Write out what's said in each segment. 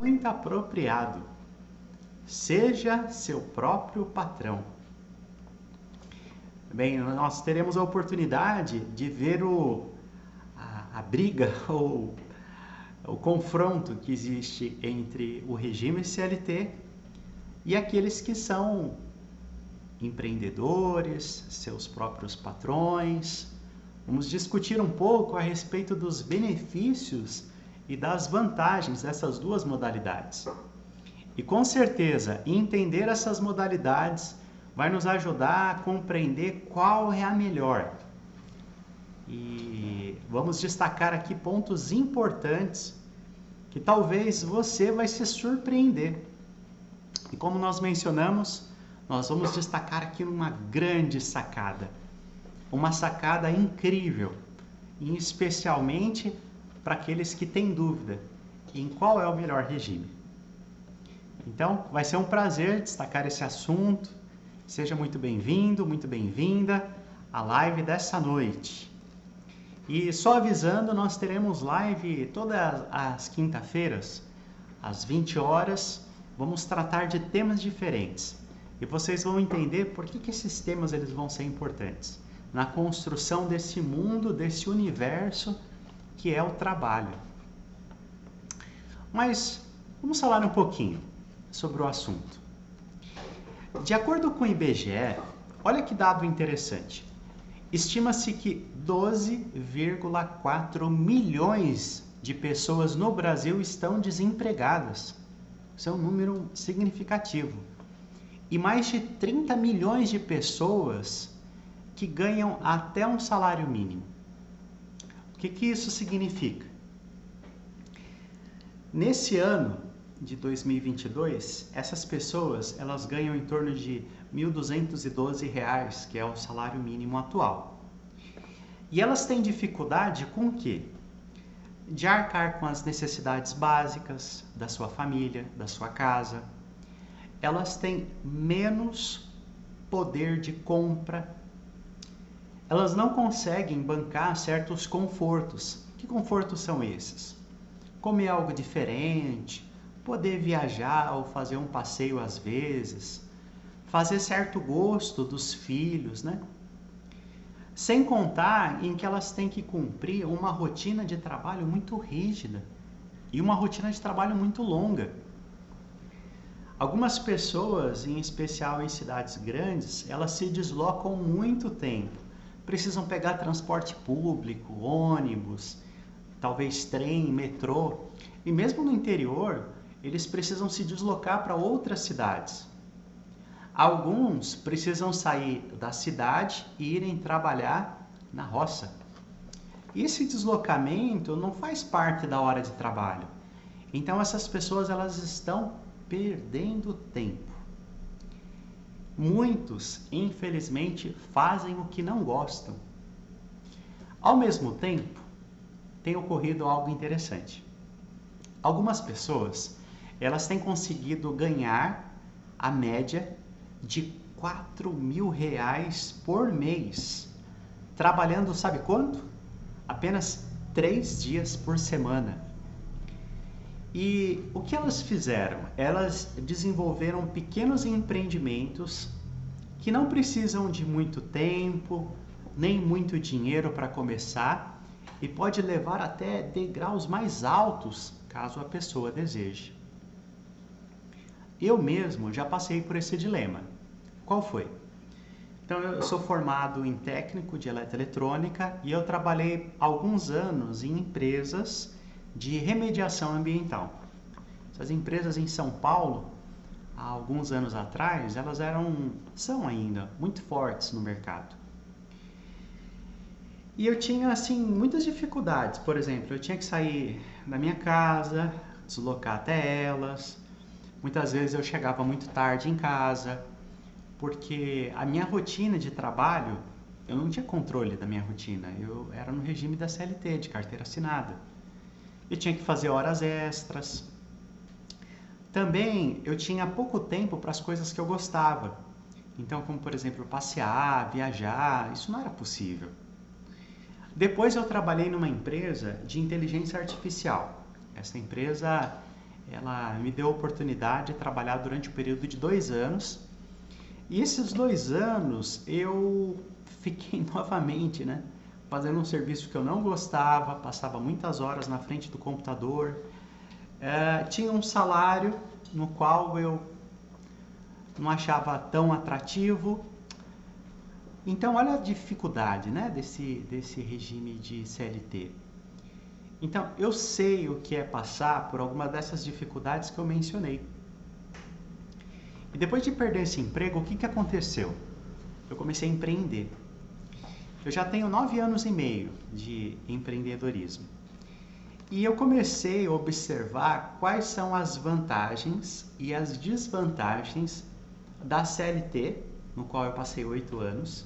muito apropriado. Seja seu próprio patrão. Bem, nós teremos a oportunidade de ver a briga ou o confronto que existe entre o regime CLT e aqueles que são empreendedores, seus próprios patrões. Vamos discutir um pouco a respeito dos benefícios e das vantagens dessas duas modalidades. E com certeza, entender essas modalidades vai nos ajudar a compreender qual é a melhor. E vamos destacar aqui pontos importantes que talvez você vai se surpreender. E como nós mencionamos, nós vamos destacar aqui uma grande sacada. Uma sacada incrível, e especialmente para aqueles que têm dúvida em qual é o melhor regime. Então, vai ser um prazer destacar esse assunto. Seja muito bem-vindo, muito bem-vinda à live dessa noite. E só avisando, nós teremos live todas as quinta-feiras, às 20 horas. Vamos tratar de temas diferentes. E vocês vão entender por que esses temas eles vão ser importantes na construção desse mundo, desse universo que é o trabalho. Mas vamos falar um pouquinho sobre o assunto. De acordo com o IBGE, olha que dado interessante. Estima-se que 12,4 milhões de pessoas no Brasil estão desempregadas. Isso é um número significativo. E mais de 30 milhões de pessoas que ganham até um salário mínimo. O que isso significa? Nesse ano de 2022, essas pessoas elas ganham em torno de R$ 1.212, que é o salário mínimo atual. E elas têm dificuldade com o quê? De arcar com as necessidades básicas da sua família, da sua casa. Elas têm menos poder de compra. Elas não conseguem bancar certos confortos. Que confortos são esses? Comer algo diferente, poder viajar ou fazer um passeio às vezes, fazer certo gosto dos filhos, né? Sem contar em que elas têm que cumprir uma rotina de trabalho muito rígida e uma rotina de trabalho muito longa. Algumas pessoas, em especial em cidades grandes, elas se deslocam muito tempo. Precisam pegar transporte público, ônibus, talvez trem, metrô. E mesmo no interior, eles precisam se deslocar para outras cidades. Alguns precisam sair da cidade e irem trabalhar na roça. Esse deslocamento não faz parte da hora de trabalho. Então essas pessoas elas estão perdendo tempo. Muitos, infelizmente, fazem o que não gostam. Ao mesmo tempo, tem ocorrido algo interessante. Algumas pessoas, elas têm conseguido ganhar a média de R$ 4.000 por mês, trabalhando sabe quanto? Apenas 3 dias por semana. E o que elas fizeram? Elas desenvolveram pequenos empreendimentos que não precisam de muito tempo, nem muito dinheiro para começar e pode levar até degraus mais altos, caso a pessoa deseje. Eu mesmo já passei por esse dilema. Qual foi? Então, eu sou formado em técnico de eletroeletrônica e eu trabalhei alguns anos em empresas de remediação ambiental. Essas empresas em São Paulo, há alguns anos atrás, elas são ainda muito fortes no mercado. E eu tinha, assim, muitas dificuldades. Por exemplo, eu tinha que sair da minha casa, deslocar até elas. Muitas vezes eu chegava muito tarde em casa, porque a minha rotina de trabalho, eu não tinha controle da minha rotina. Eu era no regime da CLT, de carteira assinada. Eu tinha que fazer horas extras. Também eu tinha pouco tempo para as coisas que eu gostava. Então, como por exemplo, passear, viajar, isso não era possível. Depois eu trabalhei numa empresa de inteligência artificial. Essa empresa ela me deu a oportunidade de trabalhar durante um período de 2 anos. E esses 2 anos eu fiquei novamente, né, fazendo um serviço que eu não gostava, passava muitas horas na frente do computador, tinha um salário no qual eu não achava tão atrativo. Então, olha a dificuldade, né, desse regime de CLT. Então, eu sei o que é passar por alguma dessas dificuldades que eu mencionei. E depois de perder esse emprego, o que aconteceu? Eu comecei a empreender. Eu já tenho 9 anos e meio de empreendedorismo. E eu comecei a observar quais são as vantagens e as desvantagens da CLT, no qual eu passei 8 anos,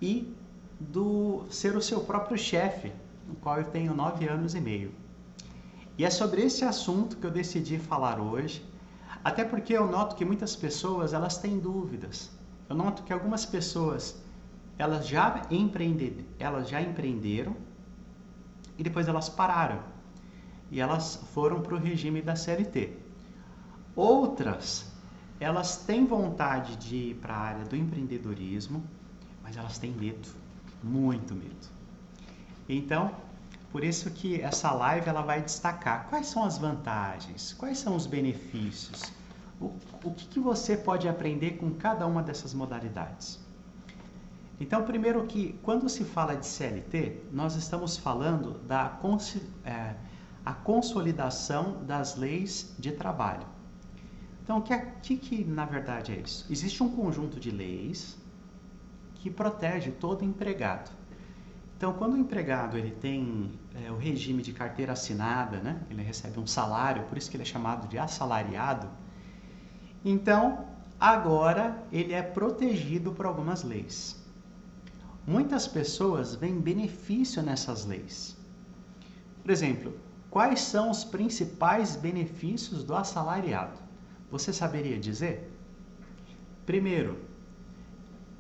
e do ser o seu próprio chefe, no qual eu tenho 9 anos e meio. E é sobre esse assunto que eu decidi falar hoje, até porque eu noto que muitas pessoas elas têm dúvidas. Eu noto que algumas pessoas elas já empreenderam e depois elas pararam e elas foram para o regime da CLT. Outras, elas têm vontade de ir para a área do empreendedorismo, mas elas têm medo, muito medo. Então, por isso que essa live ela vai destacar quais são as vantagens, quais são os benefícios, o que você pode aprender com cada uma dessas modalidades. Então, primeiro que quando se fala de CLT, nós estamos falando da a consolidação das leis de trabalho. Então, o que na verdade é isso? Existe um conjunto de leis que protege todo empregado. Então, quando o empregado ele tem o regime de carteira assinada, né? Ele recebe um salário, por isso que ele é chamado de assalariado, então agora ele é protegido por algumas leis. Muitas pessoas veem benefício nessas leis. Por exemplo, quais são os principais benefícios do assalariado? Você saberia dizer? Primeiro,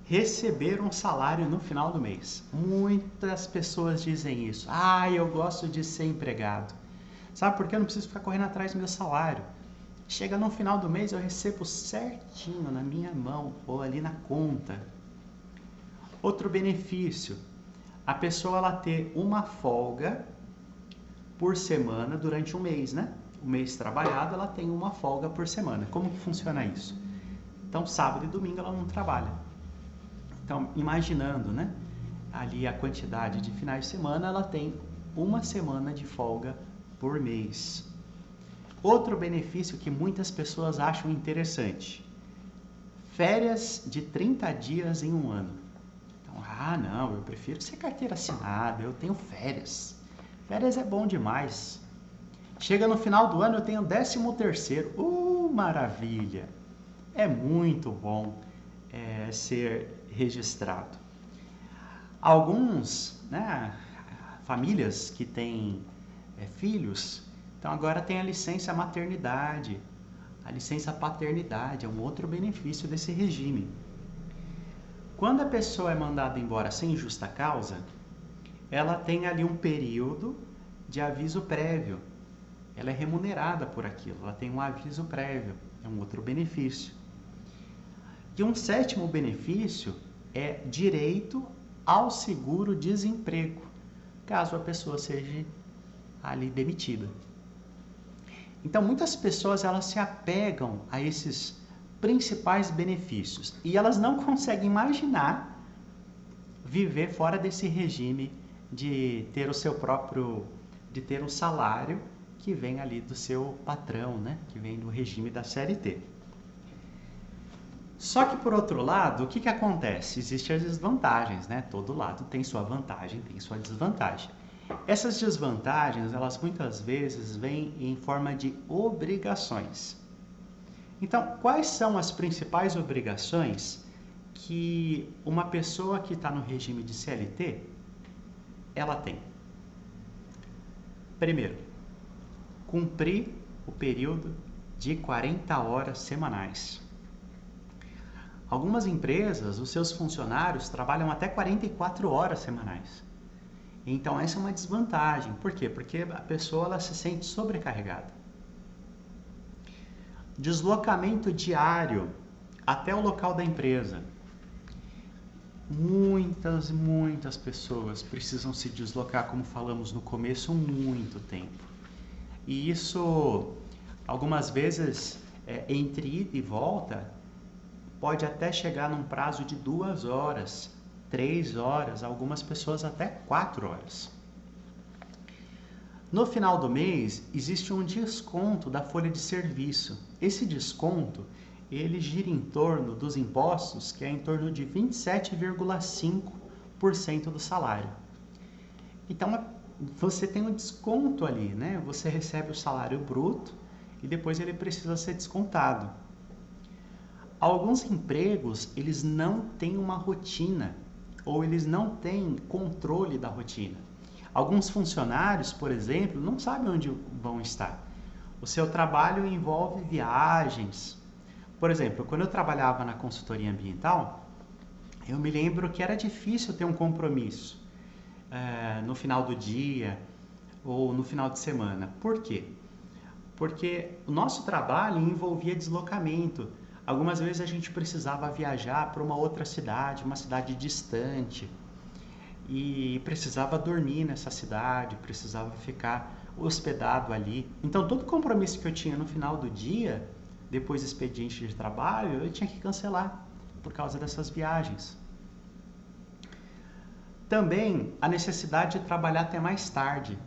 receber um salário no final do mês. Muitas pessoas dizem isso. Eu gosto de ser empregado. Sabe por quê? Eu não preciso ficar correndo atrás do meu salário. Chega no final do mês, eu recebo certinho na minha mão ou ali na conta. Outro benefício, a pessoa ela ter uma folga por semana durante um mês, né? O mês trabalhado, ela tem uma folga por semana. Como que funciona isso? Então, sábado e domingo ela não trabalha. Então, imaginando, né? Ali a quantidade de finais de semana, ela tem uma semana de folga por mês. Outro benefício que muitas pessoas acham interessante, férias de 30 dias em um ano. Então, não, eu prefiro ser carteira assinada, eu tenho férias. Férias é bom demais. Chega no final do ano, eu tenho 13º. Maravilha! É muito bom ser registrado. Alguns, né, famílias que têm filhos, então agora tem a licença maternidade, a licença paternidade, é um outro benefício desse regime. Quando a pessoa é mandada embora sem justa causa, ela tem ali um período de aviso prévio. Ela é remunerada por aquilo, ela tem um aviso prévio, é um outro benefício. E um sétimo benefício é direito ao seguro-desemprego, caso a pessoa seja ali demitida. Então, muitas pessoas elas se apegam a esses principais benefícios e elas não conseguem imaginar viver fora desse regime de ter o seu próprio, de ter um salário que vem ali do seu patrão, né? Que vem do regime da CLT. Só que por outro lado, o que acontece? Existem as desvantagens, né? Todo lado tem sua vantagem, tem sua desvantagem. Essas desvantagens, elas muitas vezes vêm em forma de obrigações. Então, quais são as principais obrigações que uma pessoa que está no regime de CLT, ela tem? Primeiro, cumprir o período de 40 horas semanais. Algumas empresas, os seus funcionários trabalham até 44 horas semanais. Então, essa é uma desvantagem. Por quê? Porque a pessoa ela se sente sobrecarregada. Deslocamento diário até o local da empresa. Muitas pessoas precisam se deslocar, como falamos no começo, muito tempo. E isso, algumas vezes, entre ida e volta, pode até chegar num prazo de 2 horas, 3 horas, algumas pessoas até 4 horas. No final do mês, existe um desconto da folha de serviço. Esse desconto, ele gira em torno dos impostos, que é em torno de 27,5% do salário. Então, você tem um desconto ali, né? Você recebe o salário bruto e depois ele precisa ser descontado. Alguns empregos, eles não têm uma rotina, ou eles não têm controle da rotina. Alguns funcionários, por exemplo, não sabem onde vão estar. O seu trabalho envolve viagens. Por exemplo, quando eu trabalhava na consultoria ambiental, eu me lembro que era difícil ter um compromisso no final do dia ou no final de semana. Por quê? Porque o nosso trabalho envolvia deslocamento. Algumas vezes a gente precisava viajar para uma outra cidade, uma cidade distante, e precisava dormir nessa cidade, precisava ficar hospedado ali. Então, todo compromisso que eu tinha no final do dia, depois do expediente de trabalho, eu tinha que cancelar por causa dessas viagens. Também a necessidade de trabalhar até mais tarde.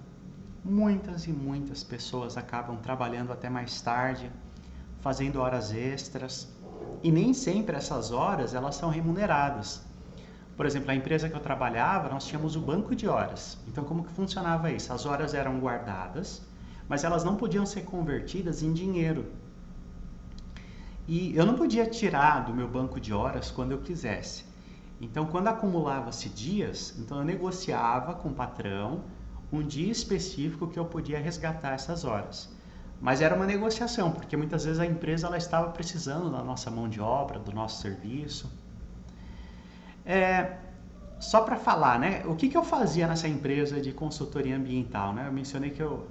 Muitas pessoas acabam trabalhando até mais tarde, fazendo horas extras, e nem sempre essas horas elas são remuneradas. Por exemplo, a empresa que eu trabalhava, nós tínhamos o banco de horas. Então, como que funcionava isso? As horas eram guardadas, mas elas não podiam ser convertidas em dinheiro. E eu não podia tirar do meu banco de horas quando eu quisesse. Então, quando acumulava-se dias, então eu negociava com o patrão um dia específico que eu podia resgatar essas horas. Mas era uma negociação, porque muitas vezes a empresa ela estava precisando da nossa mão de obra, do nosso serviço. Só para falar, né? O que eu fazia nessa empresa de consultoria ambiental, né? Eu mencionei que eu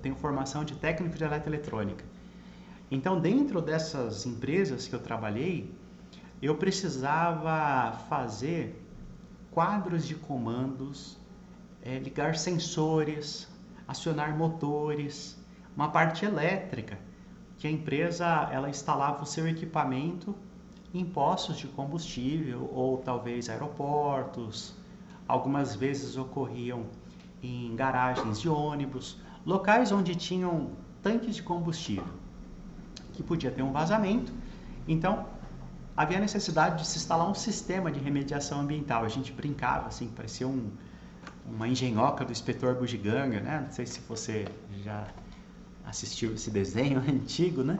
tenho formação de técnico de eletroeletrônica. Então, dentro dessas empresas que eu trabalhei, eu precisava fazer quadros de comandos, ligar sensores, acionar motores, uma parte elétrica, que a empresa ela instalava o seu equipamento em postos de combustível ou talvez aeroportos. Algumas vezes ocorriam em garagens de ônibus, locais onde tinham tanques de combustível, que podia ter um vazamento. Então, havia necessidade de se instalar um sistema de remediação ambiental. A gente brincava, assim, parecia uma engenhoca do Inspetor Bugiganga, né? Não sei se você já assistiu esse desenho antigo, né?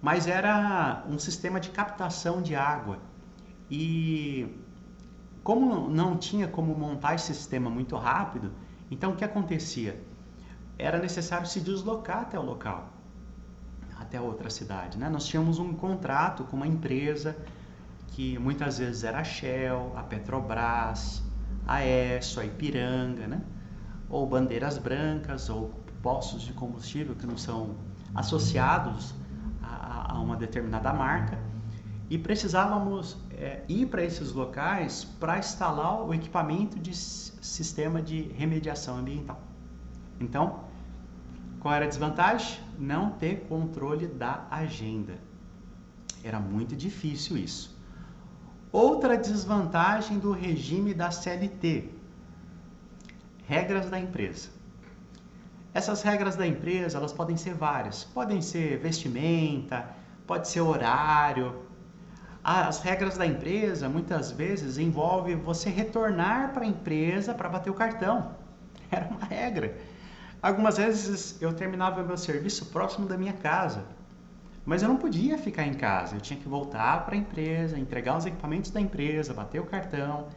Mas era um sistema de captação de água. E como não tinha como montar esse sistema muito rápido, então o que acontecia? Era necessário se deslocar até o local, até outra cidade, né? Nós tínhamos um contrato com uma empresa que muitas vezes era a Shell, a Petrobras, a Esso, a Ipiranga, né? Ou bandeiras brancas, ou postos de combustível que não são associados a uma determinada marca, e precisávamos ir para esses locais para instalar o equipamento de sistema de remediação ambiental. Então, qual era a desvantagem? Não ter controle da agenda. Era muito difícil isso. Outra desvantagem do regime da CLT: regras da empresa. Essas regras da empresa, elas podem ser várias. Podem ser vestimenta, pode ser horário. As regras da empresa, muitas vezes, envolvem você retornar para a empresa para bater o cartão. Era uma regra. Algumas vezes eu terminava meu serviço próximo da minha casa, mas eu não podia ficar em casa. Eu tinha que voltar para a empresa, entregar os equipamentos da empresa, bater o cartão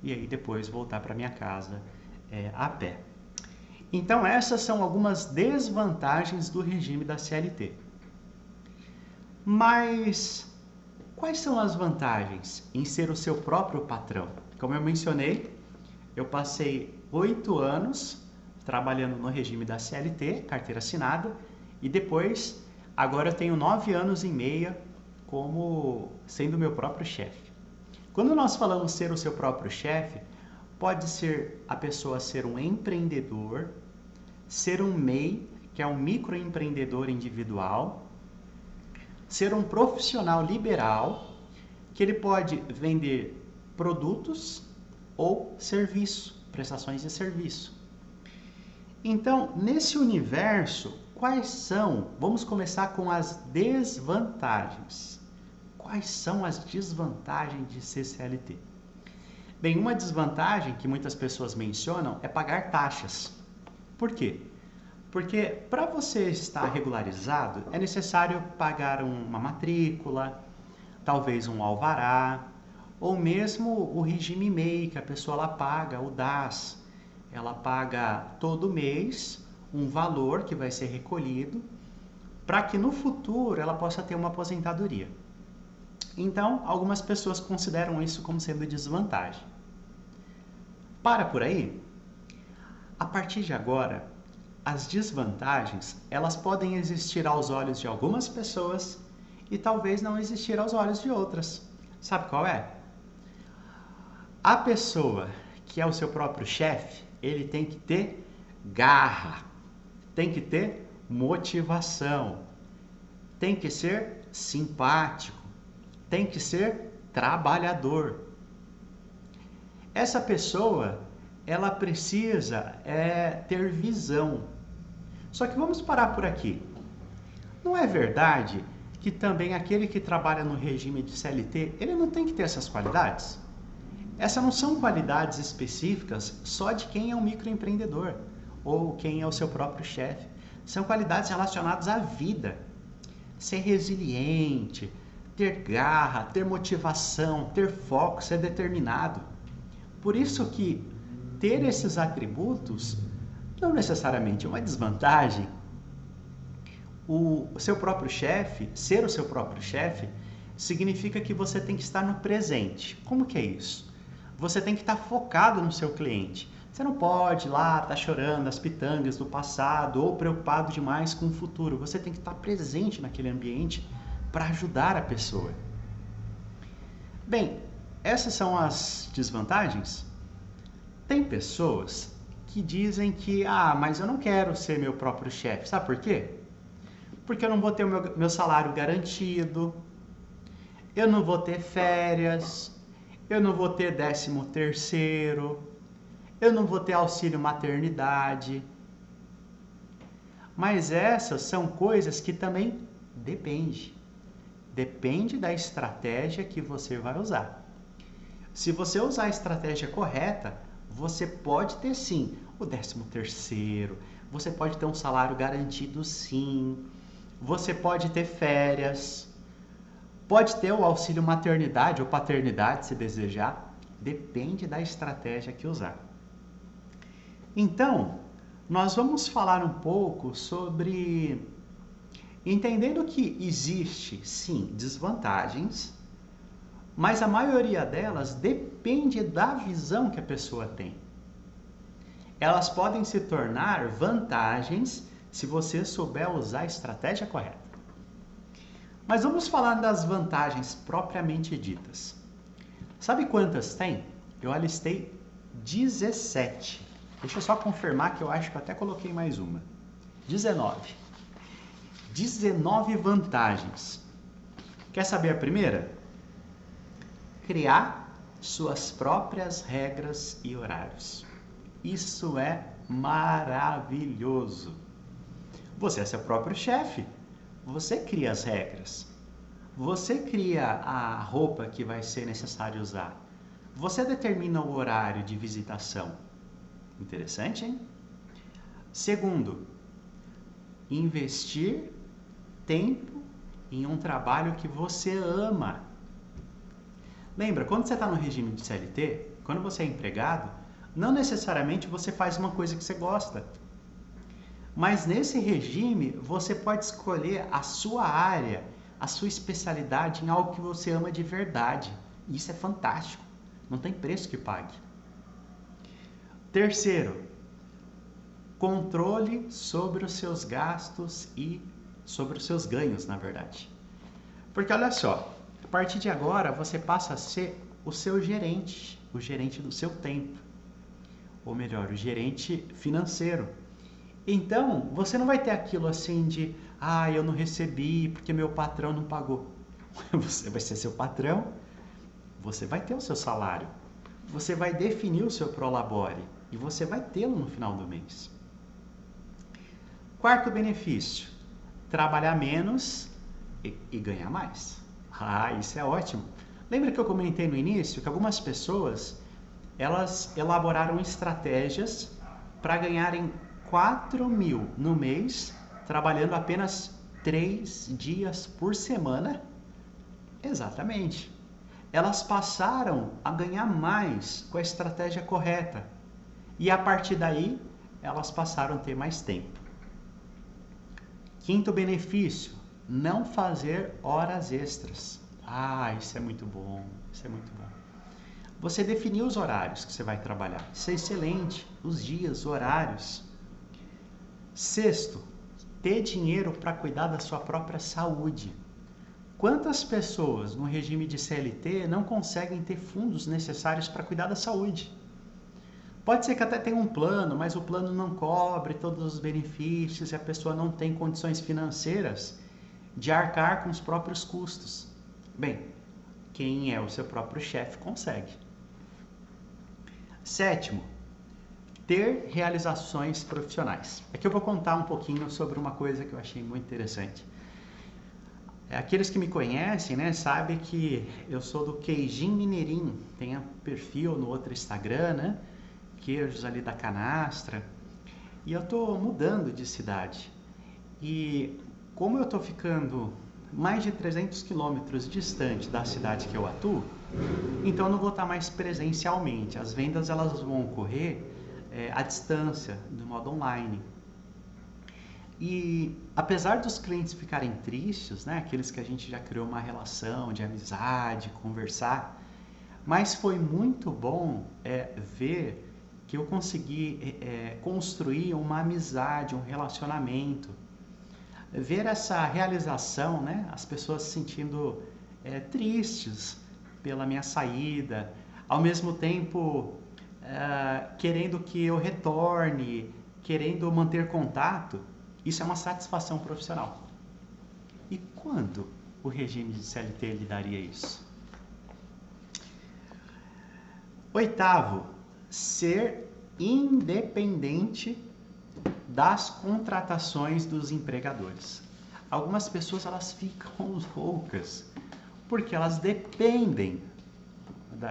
e aí depois voltar para minha casa a pé. Então, essas são algumas desvantagens do regime da CLT. Mas quais são as vantagens em ser o seu próprio patrão? Como eu mencionei, eu passei 8 anos trabalhando no regime da CLT, carteira assinada, e depois Agora eu tenho 9 anos e meio como sendo meu próprio chefe. Quando nós falamos ser o seu próprio chefe, pode ser a pessoa ser um empreendedor, ser um MEI, que é um microempreendedor individual, ser um profissional liberal, que ele pode vender produtos ou serviço, prestações de serviço. Então, nesse universo, quais são? Vamos começar com as desvantagens. Quais são as desvantagens de ser CLT? Bem, uma desvantagem que muitas pessoas mencionam é pagar taxas. Por quê? Porque para você estar regularizado, é necessário pagar uma matrícula, talvez um alvará, ou mesmo o regime MEI, que a pessoa ela paga, o DAS. Ela paga todo mês um valor que vai ser recolhido para que no futuro ela possa ter uma aposentadoria. Então, algumas pessoas consideram isso como sendo desvantagem. Para por aí. A partir de agora, as desvantagens, elas podem existir aos olhos de algumas pessoas e talvez não existir aos olhos de outras. Sabe qual é? A pessoa que é o seu próprio chefe, ele tem que ter garra, tem que ter motivação, tem que ser simpático, tem que ser trabalhador. Essa pessoa, ela precisa ter visão. Só que vamos parar por aqui. Não é verdade que também aquele que trabalha no regime de CLT, ele não tem que ter essas qualidades? Essas não são qualidades específicas só de quem é um microempreendedor ou quem é o seu próprio chefe. São qualidades relacionadas à vida. Ser resiliente, ter garra, ter motivação, ter foco, ser determinado. Por isso que ter esses atributos não necessariamente é uma desvantagem. O seu próprio chefe, ser o seu próprio chefe, significa que você tem que estar no presente. Como que é isso? Você tem que estar focado no seu cliente. Você não pode ir lá estar chorando as pitangas do passado ou preocupado demais com o futuro. Você tem que estar presente naquele ambiente para ajudar a pessoa. Bem, essas são as desvantagens. Tem pessoas que dizem que, mas eu não quero ser meu próprio chefe. Sabe por quê? Porque eu não vou ter o meu salário garantido, eu não vou ter férias, eu não vou ter 13º, eu não vou ter auxílio maternidade. Mas essas são coisas que também depende. Depende da estratégia que você vai usar. Se você usar a estratégia correta, você pode ter sim o 13º, você pode ter um salário garantido sim, você pode ter férias, pode ter o auxílio maternidade ou paternidade se desejar, depende da estratégia que usar. Então, nós vamos falar um pouco sobre entendendo que existe sim desvantagens, mas a maioria delas depende da visão que a pessoa tem. Elas podem se tornar vantagens se você souber usar a estratégia correta. Mas vamos falar das vantagens propriamente ditas. Sabe quantas tem? Eu alistei 17. Deixa eu só confirmar que eu acho que eu até coloquei mais uma. 19. 19 vantagens. Quer saber a primeira? Criar suas próprias regras e horários. Isso é maravilhoso. Você é seu próprio chefe. Você cria as regras. Você cria a roupa que vai ser necessário usar. Você determina o horário de visitação. Interessante, hein? Segundo, investir tempo em um trabalho que você ama. Lembra, quando você está no regime de CLT, quando você é empregado, não necessariamente você faz uma coisa que você gosta. Mas nesse regime, você pode escolher a sua área, a sua especialidade em algo que você ama de verdade. E isso é fantástico. Não tem preço que pague. Terceiro, controle sobre os seus gastos e sobre os seus ganhos, na verdade. Porque olha só, a partir de agora você passa a ser o seu gerente, o gerente do seu tempo, ou melhor, o gerente financeiro. Então, você não vai ter aquilo assim de, eu não recebi porque meu patrão não pagou. Você vai ser seu patrão, você vai ter o seu salário, você vai definir o seu prolabore e você vai tê-lo no final do mês. Quarto benefício, trabalhar menos e ganhar mais. Isso é ótimo. Lembra que eu comentei no início que algumas pessoas, elas elaboraram estratégias para ganharem 4.000 no mês, trabalhando apenas 3 dias por semana? Exatamente. Elas passaram a ganhar mais com a estratégia correta. E a partir daí, elas passaram a ter mais tempo. Quinto benefício, não fazer horas extras. Isso é muito bom, isso é muito bom. Você definir os horários que você vai trabalhar. Isso é excelente, os dias, os horários. Sexto, ter dinheiro para cuidar da sua própria saúde. Quantas pessoas no regime de CLT não conseguem ter fundos necessários para cuidar da saúde? Pode ser que até tenha um plano, mas o plano não cobre todos os benefícios e a pessoa não tem condições financeiras de arcar com os próprios custos. Bem, quem é o seu próprio chefe consegue. Sétimo, ter realizações profissionais. Aqui eu vou contar um pouquinho sobre uma coisa que eu achei muito interessante. Aqueles que me conhecem, né, sabem que eu sou do Queijinho Mineirinho. Tem um perfil no outro Instagram, né? Queijos ali da canastra. E eu tô mudando de cidade. E como eu tô ficando mais de 300 quilômetros distante da cidade que eu atuo, então eu não vou estar mais presencialmente. As vendas elas vão ocorrer à distância, do modo online. E apesar dos clientes ficarem tristes, né, aqueles que a gente já criou uma relação de amizade, conversar, mas foi muito bom ver que eu consegui construir uma amizade, um relacionamento, ver essa realização, né, as pessoas se sentindo tristes pela minha saída, ao mesmo tempo querendo que eu retorne, querendo manter contato. Isso é uma satisfação profissional. E quando o regime de CLT lhe daria isso? Oitavo, ser independente das contratações dos empregadores. Algumas pessoas elas ficam loucas porque elas dependem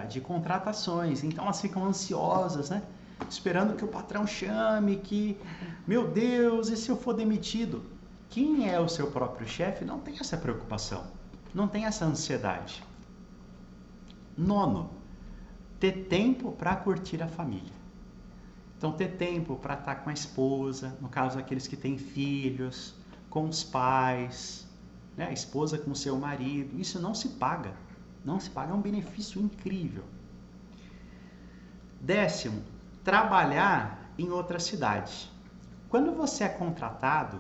de contratações, então elas ficam ansiosas, né? Esperando que o patrão chame, que, meu Deus, e se eu for demitido? Quem é o seu próprio chefe não tem essa preocupação, não tem essa ansiedade. Nono, ter tempo para curtir a família. Então, ter tempo para estar com a esposa, no caso aqueles que têm filhos, com os pais, né? A esposa com o seu marido, isso não se paga. Não se paga, é um benefício incrível. Décimo, trabalhar em outra cidade. Quando você é contratado,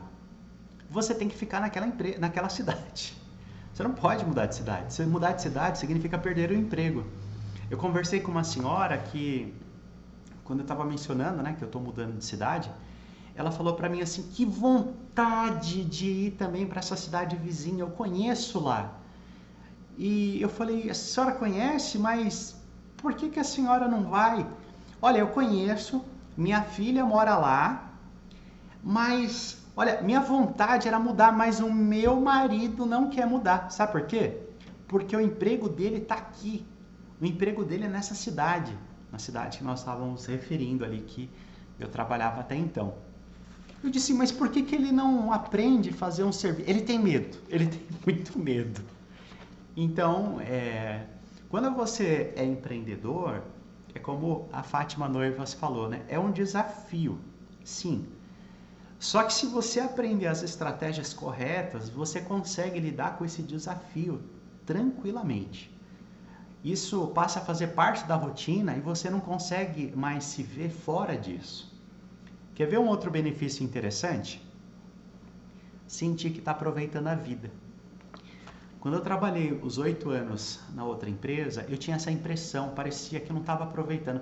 você tem que ficar naquela cidade. Você não pode mudar de cidade. Se mudar de cidade significa perder o emprego. Eu conversei com uma senhora que, quando eu estava mencionando, né, que eu estou mudando de cidade, ela falou para mim assim, que vontade de ir também para essa cidade vizinha, eu conheço lá. E eu falei, a senhora conhece, mas por que a senhora não vai? Olha, eu conheço, minha filha mora lá, mas, olha, minha vontade era mudar, mas o meu marido não quer mudar. Sabe por quê? Porque o emprego dele está aqui. O emprego dele é nessa cidade, na cidade que nós estávamos referindo ali, que eu trabalhava até então. Eu disse, mas por que ele não aprende a fazer um serviço? Ele tem medo, ele tem muito medo. Então, quando você é empreendedor, é como a Fátima Noivas falou, né? É um desafio, sim. Só que se você aprender as estratégias corretas, você consegue lidar com esse desafio tranquilamente. Isso passa a fazer parte da rotina e você não consegue mais se ver fora disso. Quer ver um outro benefício interessante? sentir que está aproveitando a vida. Quando eu trabalhei os 8 anos na outra empresa, eu tinha essa impressão, parecia que eu não estava aproveitando.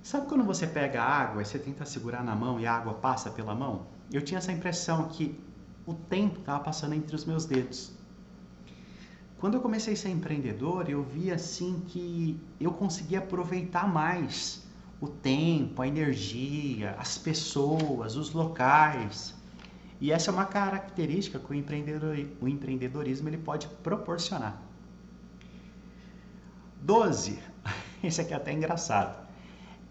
Sabe quando você pega água e você tenta segurar na mão e a água passa pela mão? Eu tinha essa impressão que o tempo estava passando entre os meus dedos. Quando eu comecei a ser empreendedor, eu vi assim que eu conseguia aproveitar mais o tempo, a energia, as pessoas, os locais. E essa é uma característica que o empreendedorismo ele pode proporcionar. 12, esse aqui é até engraçado,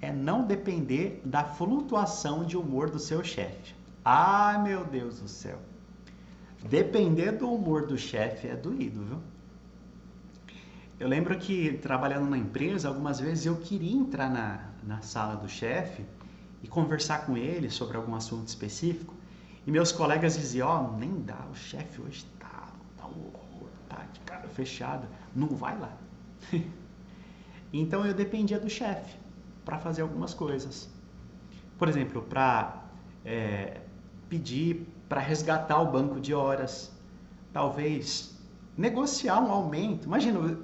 é não depender da flutuação de humor do seu chefe. Ah, meu Deus do céu! Depender do humor do chefe é doído, viu? Eu lembro que, trabalhando na empresa, algumas vezes eu queria entrar na sala do chefe e conversar com ele sobre algum assunto específico, e meus colegas diziam, ó, nem dá, o chefe hoje tá um horror, tá de cara fechada, não vai lá. Então eu dependia do chefe para fazer algumas coisas. Por exemplo, para pedir para resgatar o banco de horas, talvez negociar um aumento. Imagina,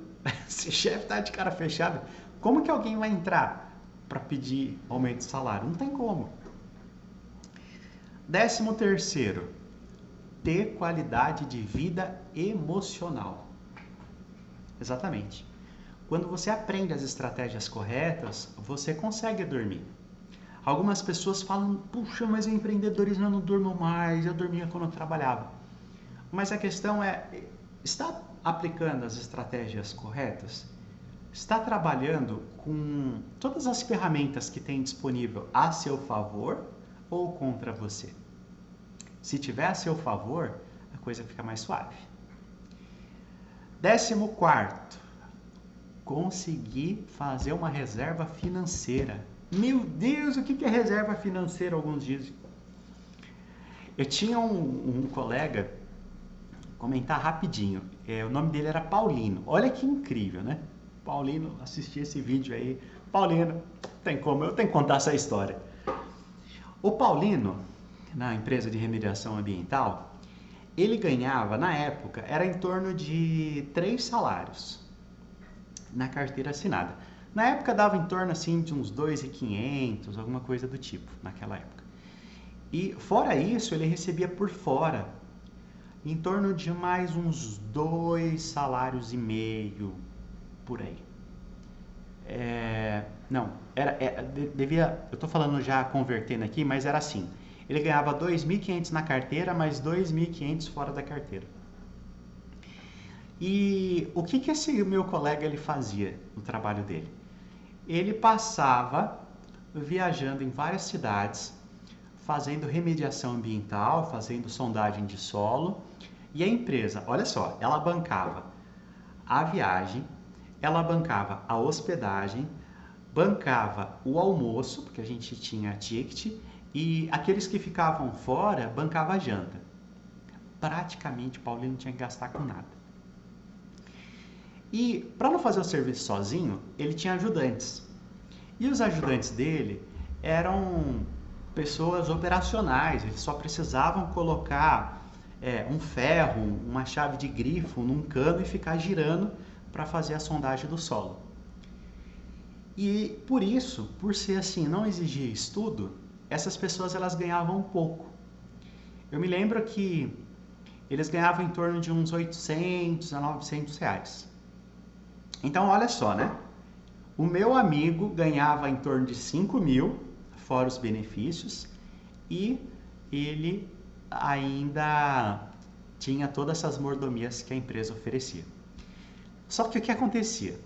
se o chefe está de cara fechada, como que alguém vai entrar para pedir aumento de salário? Não tem como. 13º, ter qualidade de vida emocional. Exatamente. Quando você aprende as estratégias corretas, você consegue dormir. Algumas pessoas falam, puxa, mas o empreendedorismo eu não durmo mais, eu dormia quando eu trabalhava. Mas a questão é, está aplicando as estratégias corretas? Está trabalhando com todas as ferramentas que tem disponível a seu favor ou contra você? Se tiver a seu favor, a coisa fica mais suave. 14º, conseguir fazer uma reserva financeira. Meu Deus, o que é reserva financeira? Alguns dizem. Eu tinha um colega, comentar rapidinho, o nome dele era Paulino. Olha que incrível, né? Paulino, assisti esse vídeo aí. Paulino, tem como, eu tenho que contar essa história. O Paulino, na empresa de remediação ambiental, ele ganhava, na época, era em torno de 3 salários na carteira assinada. Na época dava em torno assim de uns 2.500, alguma coisa do tipo, naquela época. E fora isso, ele recebia por fora em torno de mais uns 2 salários e meio, por aí. Eu tô falando já convertendo aqui, mas era assim. Ele ganhava 2.500 na carteira, mais 2.500 fora da carteira. E o que esse meu colega ele fazia no trabalho dele? Ele passava viajando em várias cidades, fazendo remediação ambiental, fazendo sondagem de solo, e a empresa, olha só, ela bancava a viagem, ela bancava a hospedagem, bancava o almoço, porque a gente tinha ticket, e aqueles que ficavam fora bancava a janta. Praticamente, Paulinho não tinha que gastar com nada. E para não fazer o serviço sozinho, ele tinha ajudantes. E os ajudantes dele eram pessoas operacionais, eles só precisavam colocar um ferro, uma chave de grifo num cano e ficar girando para fazer a sondagem do solo. E por isso, por ser assim, não exigia estudo, essas pessoas elas ganhavam pouco. Eu me lembro que eles ganhavam em torno de uns 800 a 900 reais. Então, olha só, né? O meu amigo ganhava em torno de 5.000, fora os benefícios, e ele ainda tinha todas essas mordomias que a empresa oferecia. Só que o que acontecia?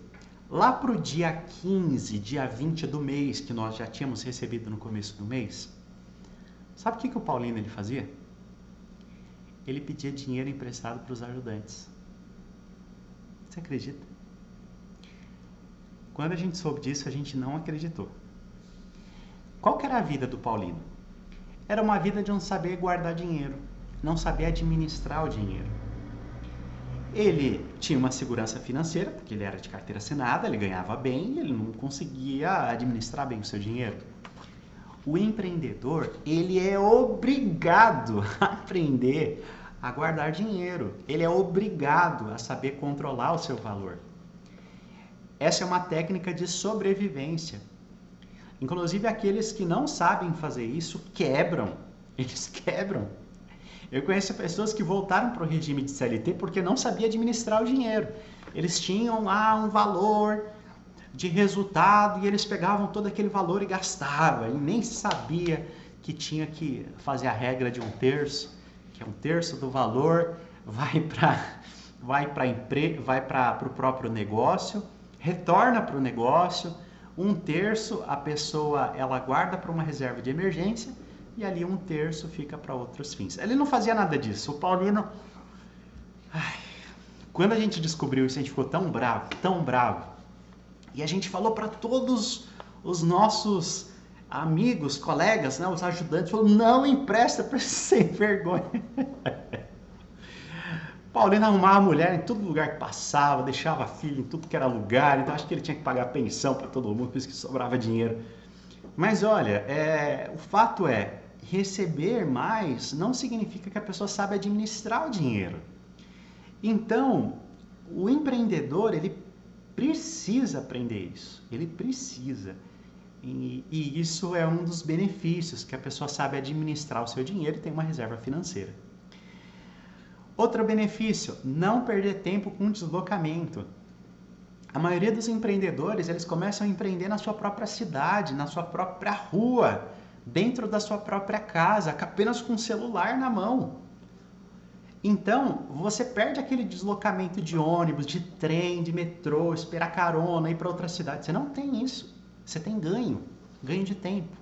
Lá para o dia 15, dia 20 do mês, que nós já tínhamos recebido no começo do mês, sabe o que o Paulino ele fazia? Ele pedia dinheiro emprestado para os ajudantes. Você acredita? Quando a gente soube disso, a gente não acreditou. Qual que era a vida do Paulino? Era uma vida de não saber guardar dinheiro, não saber administrar o dinheiro. Ele tinha uma segurança financeira, porque ele era de carteira assinada, ele ganhava bem e ele não conseguia administrar bem o seu dinheiro. O empreendedor, ele é obrigado a aprender a guardar dinheiro. Ele é obrigado a saber controlar o seu valor. Essa é uma técnica de sobrevivência. Inclusive, aqueles que não sabem fazer isso quebram. Eles quebram. Eu conheço pessoas que voltaram para o regime de CLT porque não sabia administrar o dinheiro. Eles tinham lá um valor de resultado e eles pegavam todo aquele valor e gastavam. E nem sabia que tinha que fazer a regra de 1/3, que é 1/3 do valor vai para o próprio negócio, retorna para o negócio, 1/3 a pessoa ela guarda para uma reserva de emergência e ali 1/3 fica para outros fins. Ele não fazia nada disso. O Paulino, quando a gente descobriu isso, a gente ficou tão bravo. E a gente falou para todos os nossos amigos, colegas, né, os ajudantes, falou, não empresta para esse sem vergonha. Paulino arrumava mulher em todo lugar que passava, deixava filho em tudo que era lugar, então acho que ele tinha que pagar pensão para todo mundo, por isso que sobrava dinheiro. Mas olha, o fato é, receber mais não significa que a pessoa sabe administrar o dinheiro. Então, o empreendedor, ele precisa aprender isso, ele precisa. E isso é um dos benefícios, que a pessoa sabe administrar o seu dinheiro e tem uma reserva financeira. Outro benefício, não perder tempo com deslocamento. A maioria dos empreendedores, eles começam a empreender na sua própria cidade, na sua própria rua, dentro da sua própria casa, apenas com o celular na mão. Então, você perde aquele deslocamento de ônibus, de trem, de metrô, esperar carona, ir para outra cidade. Você não tem isso. Você tem ganho de tempo.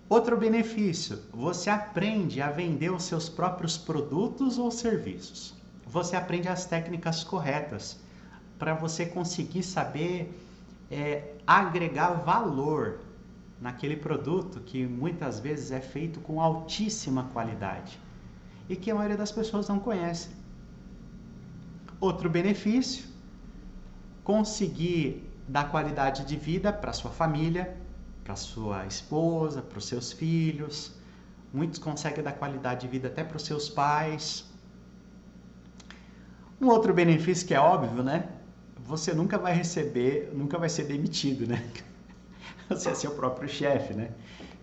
Outro benefício, você aprende a vender os seus próprios produtos ou serviços. Você aprende as técnicas corretas para você conseguir saber agregar valor naquele produto que muitas vezes é feito com altíssima qualidade e que a maioria das pessoas não conhece. Outro benefício, conseguir dar qualidade de vida para sua família, para sua esposa, para os seus filhos. Muitos conseguem dar qualidade de vida até para os seus pais. Um outro benefício que é óbvio, né? Você nunca vai ser demitido, né? Você é seu próprio chefe, né?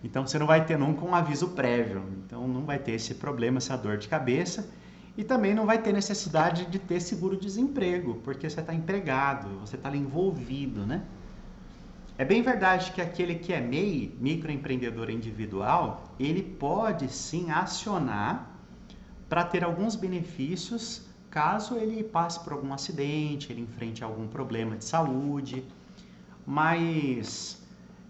Então você não vai ter nunca um aviso prévio. Então não vai ter esse problema, essa dor de cabeça. E também não vai ter necessidade de ter seguro-desemprego, porque você está empregado, você está ali envolvido, né? É bem verdade que aquele que é MEI, microempreendedor individual, ele pode sim acionar para ter alguns benefícios caso ele passe por algum acidente, ele enfrente algum problema de saúde, mas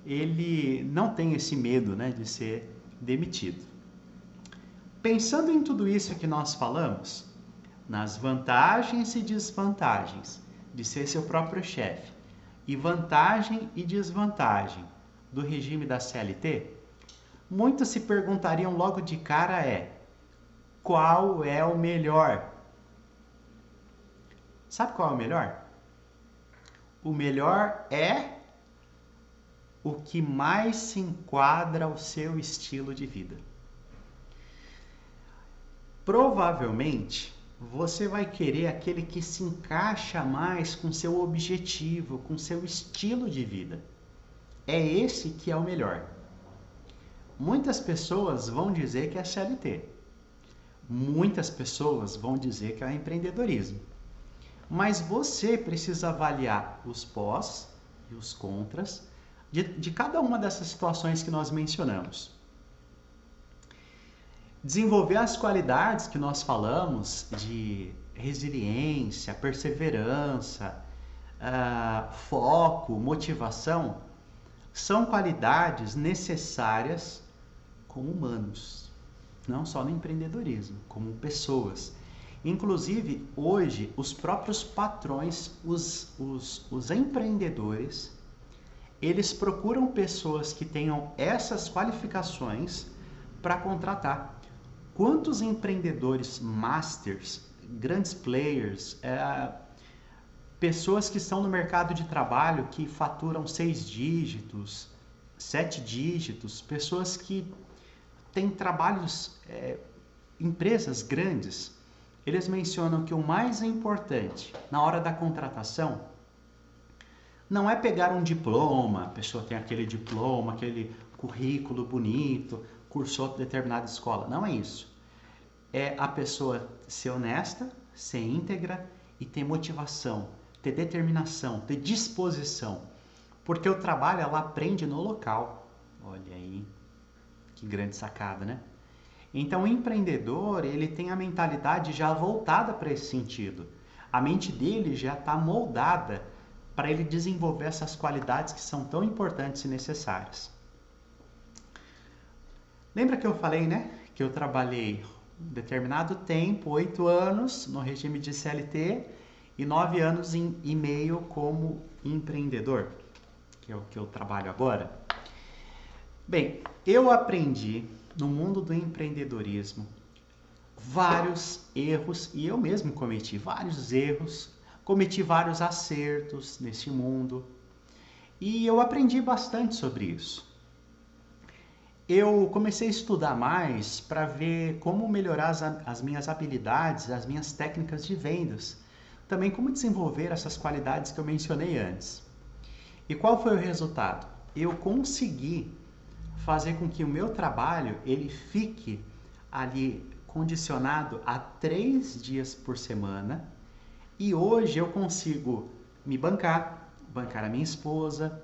ele não tem esse medo, né, de ser demitido. Pensando em tudo isso que nós falamos, nas vantagens e desvantagens de ser seu próprio chefe, e vantagem e desvantagem do regime da CLT, muitos se perguntariam logo de cara qual é o melhor? Sabe qual é o melhor? O melhor é o que mais se enquadra ao seu estilo de vida. Provavelmente, você vai querer aquele que se encaixa mais com seu objetivo, com seu estilo de vida. É esse que é o melhor. Muitas pessoas vão dizer que é CLT. Muitas pessoas vão dizer que é empreendedorismo. Mas você precisa avaliar os pós e os contras de cada uma dessas situações que nós mencionamos. Desenvolver as qualidades que nós falamos de resiliência, perseverança, foco, motivação, são qualidades necessárias como humanos, não só no empreendedorismo, como pessoas. Inclusive, hoje, os próprios patrões, os empreendedores, eles procuram pessoas que tenham essas qualificações para contratar. Quantos empreendedores masters, grandes players, pessoas que estão no mercado de trabalho que faturam 6 dígitos, 7 dígitos, pessoas que têm trabalhos, empresas grandes, eles mencionam que o mais importante na hora da contratação não é pegar um diploma, a pessoa tem aquele diploma, aquele currículo bonito, cursou determinada escola. Não é isso. É a pessoa ser honesta, ser íntegra e ter motivação, ter determinação, ter disposição. Porque o trabalho ela aprende no local. Olha aí, que grande sacada, né? Então o empreendedor, ele tem a mentalidade já voltada para esse sentido. A mente dele já está moldada para ele desenvolver essas qualidades que são tão importantes e necessárias. Lembra que eu falei, né? Que eu trabalhei um determinado tempo, 8 anos no regime de CLT e 9 anos e meio como empreendedor, que é o que eu trabalho agora. Bem, eu aprendi no mundo do empreendedorismo vários erros, e eu mesmo cometi vários erros, cometi vários acertos nesse mundo, e eu aprendi bastante sobre isso. Eu comecei a estudar mais para ver como melhorar as minhas habilidades, as minhas técnicas de vendas, também como desenvolver essas qualidades que eu mencionei antes. E qual foi o resultado? Eu consegui fazer com que o meu trabalho ele fique ali condicionado a 3 dias por semana, e hoje eu consigo me bancar a minha esposa,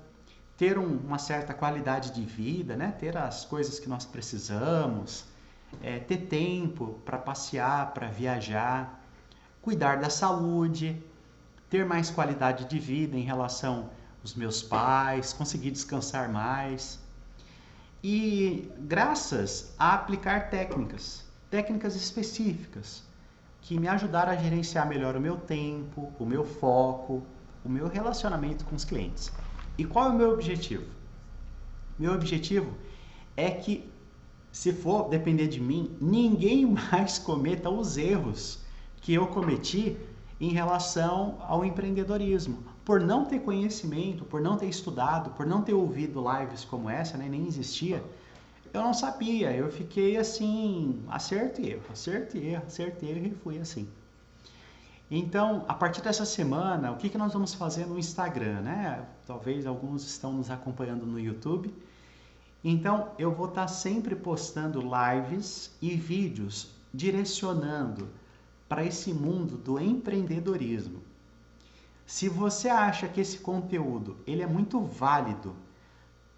ter uma certa qualidade de vida, né? Ter as coisas que nós precisamos, ter tempo para passear, para viajar, cuidar da saúde, ter mais qualidade de vida em relação aos meus pais, conseguir descansar mais. E graças a aplicar técnicas específicas, que me ajudaram a gerenciar melhor o meu tempo, o meu foco, o meu relacionamento com os clientes. E qual é o meu objetivo? Meu objetivo é que, se for depender de mim, ninguém mais cometa os erros que eu cometi em relação ao empreendedorismo. Por não ter conhecimento, por não ter estudado, por não ter ouvido lives como essa, né, nem existia, eu não sabia, eu fiquei assim, acerto e erro, e fui assim. Então, a partir dessa semana, o que nós vamos fazer no Instagram, né? Talvez alguns estão nos acompanhando no YouTube. Então, eu vou estar sempre postando lives e vídeos direcionando para esse mundo do empreendedorismo. Se você acha que esse conteúdo ele é muito válido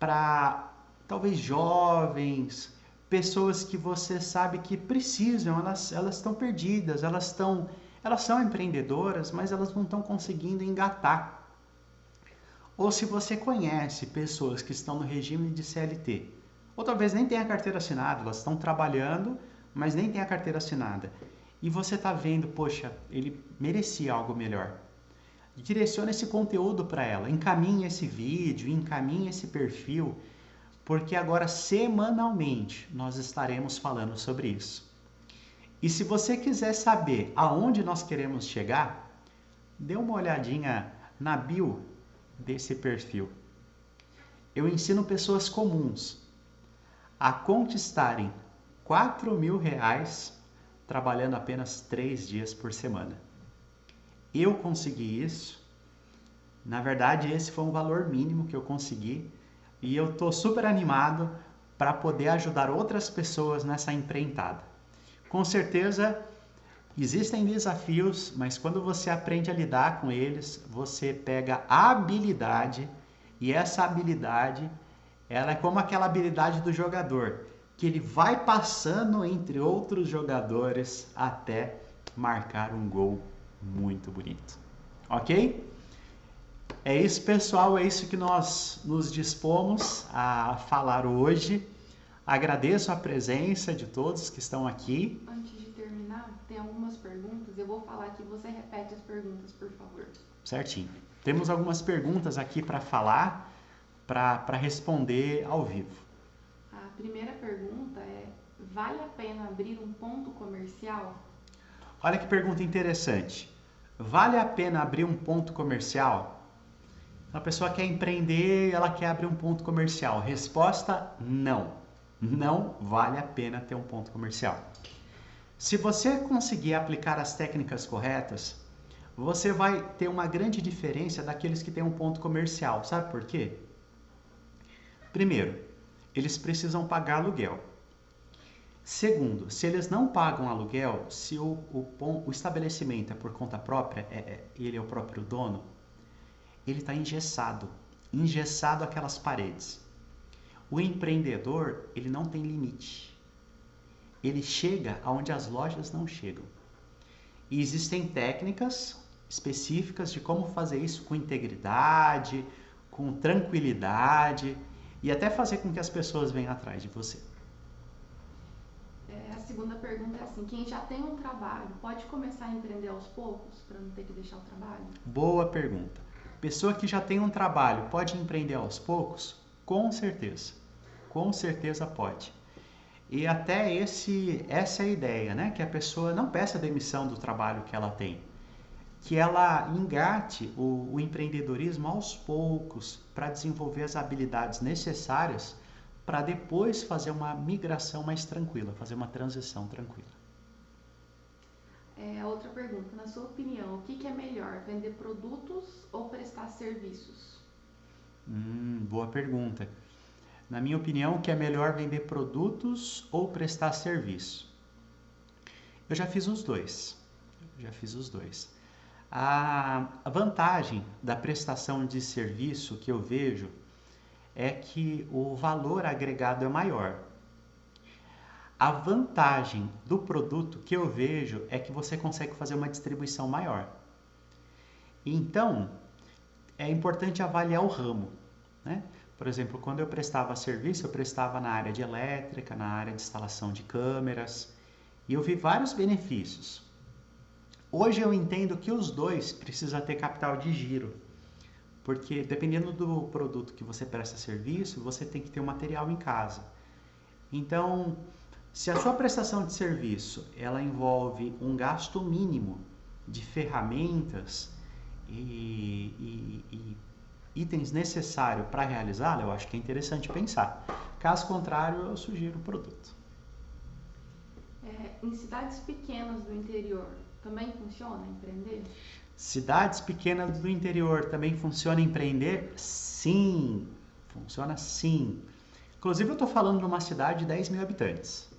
para talvez jovens, pessoas que você sabe que precisam, elas estão perdidas, elas são empreendedoras, mas elas não estão conseguindo engatar. Ou se você conhece pessoas que estão no regime de CLT, ou talvez nem tenha carteira assinada, elas estão trabalhando, mas nem tem a carteira assinada, e você está vendo, poxa, ele merecia algo melhor. Direcione esse conteúdo para ela, encaminhe esse vídeo, encaminhe esse perfil, porque agora semanalmente nós estaremos falando sobre isso. E se você quiser saber aonde nós queremos chegar, dê uma olhadinha na bio desse perfil. Eu ensino pessoas comuns a conquistarem R$ 4.000 trabalhando apenas 3 dias por semana. Eu consegui isso. Na verdade, esse foi um valor mínimo que eu consegui e eu estou super animado para poder ajudar outras pessoas nessa empreitada. Com certeza, existem desafios, mas quando você aprende a lidar com eles, você pega a habilidade, e essa habilidade, ela é como aquela habilidade do jogador, que ele vai passando entre outros jogadores até marcar um gol muito bonito. Ok? É isso, pessoal, é isso que nós nos dispomos a falar hoje. Agradeço a presença de todos que estão aqui. Antes de terminar, tem algumas perguntas. Eu vou falar aqui, você repete as perguntas, por favor. Certinho. Temos algumas perguntas aqui para falar, para responder ao vivo. A primeira pergunta é: vale a pena abrir um ponto comercial? Olha que pergunta interessante. Vale a pena abrir um ponto comercial? A pessoa quer empreender, ela quer abrir um ponto comercial. Resposta: não. Não vale a pena ter um ponto comercial. Se você conseguir aplicar as técnicas corretas, você vai ter uma grande diferença daqueles que têm um ponto comercial. Sabe por quê? Primeiro, eles precisam pagar aluguel. Segundo, se eles não pagam aluguel, se o estabelecimento é por conta própria, ele é o próprio dono, ele está engessado aquelas paredes. O empreendedor, ele não tem limite. Ele chega aonde as lojas não chegam. E existem técnicas específicas de como fazer isso com integridade, com tranquilidade e até fazer com que as pessoas venham atrás de você. A segunda pergunta é assim, quem já tem um trabalho pode começar a empreender aos poucos para não ter que deixar o trabalho? Boa pergunta. Pessoa que já tem um trabalho pode empreender aos poucos? Com certeza pode. E até essa é a ideia, né? Que a pessoa não peça demissão do trabalho que ela tem. Que ela engate o empreendedorismo aos poucos para desenvolver as habilidades necessárias para depois fazer uma migração mais tranquila, fazer uma transição tranquila. Outra pergunta, na sua opinião, o que é melhor, vender produtos ou prestar serviços? Boa pergunta. Na minha opinião, o que é melhor, vender produtos ou prestar serviço? Eu já fiz os dois. A vantagem da prestação de serviço que eu vejo é que o valor agregado é maior. A vantagem do produto que eu vejo é que você consegue fazer uma distribuição maior. Então, é importante avaliar o ramo, né? Por exemplo, quando eu prestava serviço, eu prestava na área de elétrica, na área de instalação de câmeras, e eu vi vários benefícios. Hoje eu entendo que os dois precisam ter capital de giro, porque dependendo do produto que você presta serviço, você tem que ter o material em casa. Então, se a sua prestação de serviço ela envolve um gasto mínimo de ferramentas e itens necessários para realizá-la, eu acho que é interessante pensar. Caso contrário, eu sugiro o produto. Em cidades pequenas do interior, também funciona empreender? Cidades pequenas do interior também funciona empreender? Sim, funciona sim. Inclusive eu estou falando de uma cidade de 10 mil habitantes.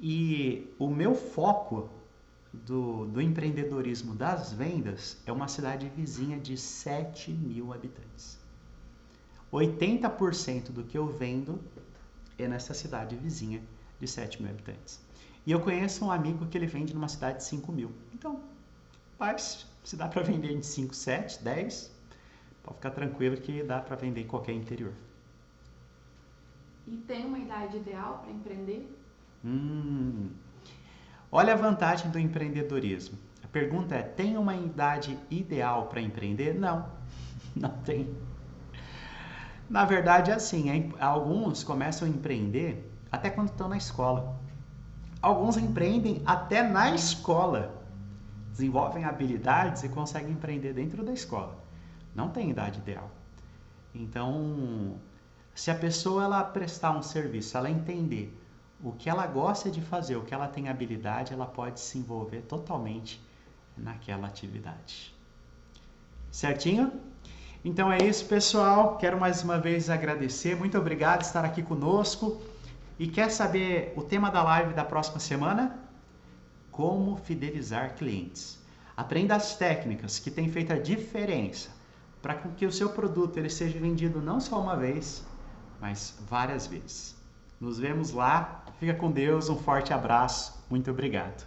E o meu foco do empreendedorismo das vendas é uma cidade vizinha de 7 mil habitantes. 80% do que eu vendo é nessa cidade vizinha de 7 mil habitantes. E eu conheço um amigo que ele vende numa cidade de 5 mil. Então, mas se dá para vender em 5, 7, 10, pode ficar tranquilo que dá para vender em qualquer interior. E tem uma idade ideal para empreender? Olha a vantagem do empreendedorismo. A pergunta é, tem uma idade ideal para empreender? Não, não tem. Na verdade é assim, alguns começam a empreender até quando estão na escola. Alguns empreendem até na escola. Desenvolvem habilidades e conseguem empreender dentro da escola. Não tem idade ideal. Então, se a pessoa ela prestar um serviço, ela entender o que ela gosta de fazer, o que ela tem habilidade, ela pode se envolver totalmente naquela atividade. Certinho? Então é isso, pessoal. Quero mais uma vez agradecer. Muito obrigado por estar aqui conosco. E quer saber o tema da live da próxima semana? Como fidelizar clientes. Aprenda as técnicas que têm feito a diferença para que o seu produto ele seja vendido não só uma vez, mas várias vezes. Nos vemos lá. Fica com Deus. Um forte abraço. Muito obrigado.